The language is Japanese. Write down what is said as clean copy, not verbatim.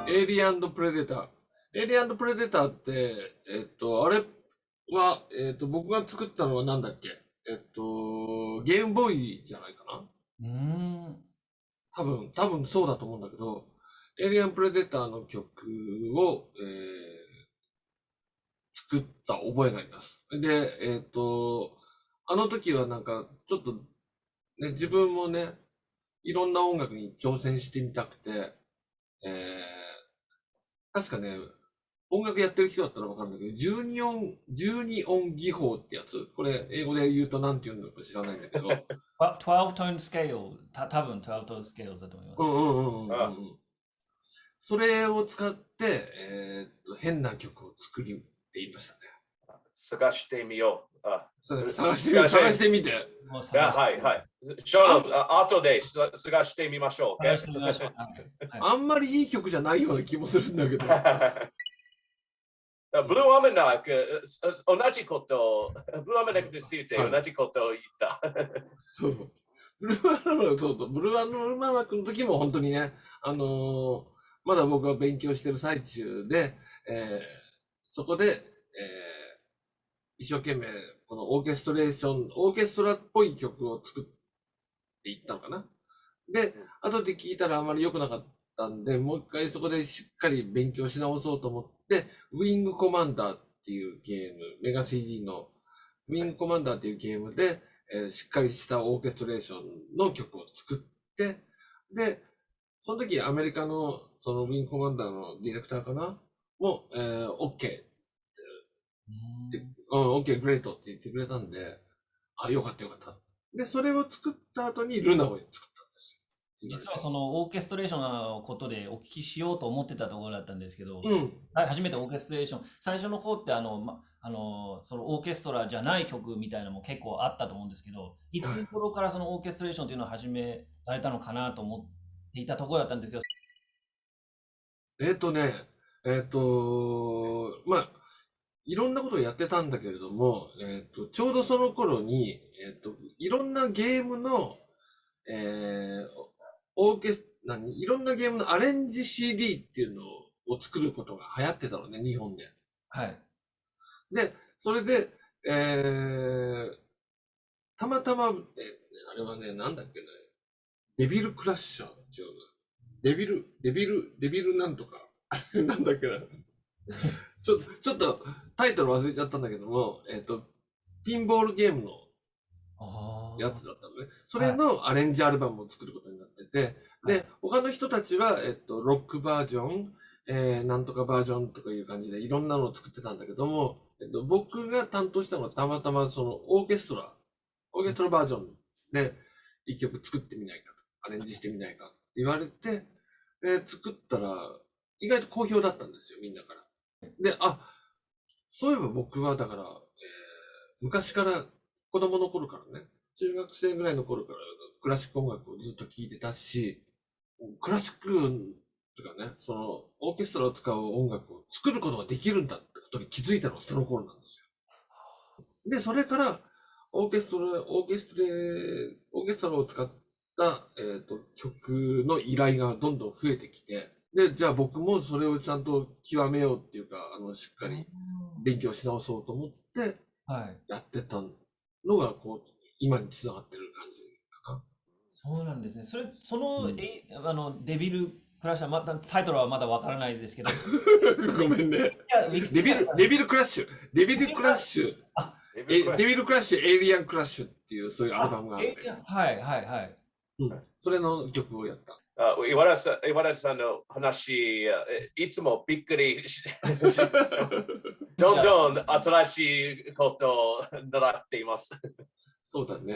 エイリアンドプレデター。エイリアンドプレデターって、あれは、僕が作ったのはなんだっけゲームボーイじゃないかな多分そうだと思うんだけど、エイリアンプレデターの曲を、作った覚えがあります。で、あの時はなんか、ちょっと、ね、自分もね、いろんな音楽に挑戦してみたくて、え確かね、音楽やってる人だったらわかるんだけど、12音技法ってやつ。これ、英語で言うと何て言うのか知らないんだけど。12 tone scale、多分12 tone scale だと思います。それを使って、変な曲を作りって言いましたね。探してみよう。探してみて。はいはい。ショーノーズ、後で探してみましょう。あんまりいい曲じゃないような気もするんだけど。ブルーアメナーク、同じこと、ブルーアメナークについて同じことを言った。そう。ブルーアメナーク、そうそう。ブルーアメナークの時も本当にね、まだ僕は勉強してる最中で、そこで、一生懸命、このオーケストラっぽい曲を作っていったのかな。で、後で聞いたらあまり良くなかったんで、もう一回そこでしっかり勉強し直そうと思って、ウィングコマンダーっていうゲーム、メガ CD のウィングコマンダーっていうゲームで、しっかりしたオーケストレーションの曲を作って、で、その時アメリカのそのウィングコマンダーのディレクターかなも、OK。OK、グレートって言ってくれたんで、あ、よかったよかった。で、それを作った後にルナを作ったんですよ。実はそのオーケストレーションのことでお聞きしようと思ってたところだったんですけど、初めてオーケストレーション、最初の方ってそのオーケストラじゃない曲みたいなのも結構あったと思うんですけど、いつ頃からそのオーケストレーションというのを始められたのかなと思っていたところだったんですけど。まあ、いろんなことをやってたんだけれども、ちょうどその頃に、いろんなゲームの、いろんなゲームのアレンジ CD っていうのを作ることが流行ってたのね、日本で。はい。で、それで、たまたま、あれはね、なんだっけね、デビルクラッシャーっていうの。デビルなんとか。なんだっけな。ちょっとタイトル忘れちゃったんだけども、ピンボールゲームのやつだったのね。それのアレンジアルバムを作ることになってて、で、他の人たちは、ロックバージョン、なんとかバージョンとかいう感じでいろんなのを作ってたんだけども、僕が担当したのはたまたまそのオーケストラバージョンで一曲作ってみないかと、アレンジしてみないかって言われて、作ったら意外と好評だったんですよ、みんなから。で、そういえば僕はだから、昔から子供の頃からね、中学生ぐらいの頃からクラシック音楽をずっと聴いてたし、クラシックとかね、そのオーケストラを使う音楽を作ることができるんだってことに気づいたのがその頃なんですよ。で、それからオーケストラを使った、曲の依頼がどんどん増えてきて、で、じゃあ僕もそれをちゃんと極めようっていうか、しっかり勉強し直そうと思って、やってたのが、こう、今につながってる感じかな。そうなんですね。その、デビルクラッシュ、タイトルはまだわからないですけど。ごめんね。デビルクラッシュ、エイリアンクラッシュっていう、そういうアルバムがあって。はいはいはい。それの曲をやった。岩田さんの話、いつもびっくりどんどん新しいことを習っています。そうだね。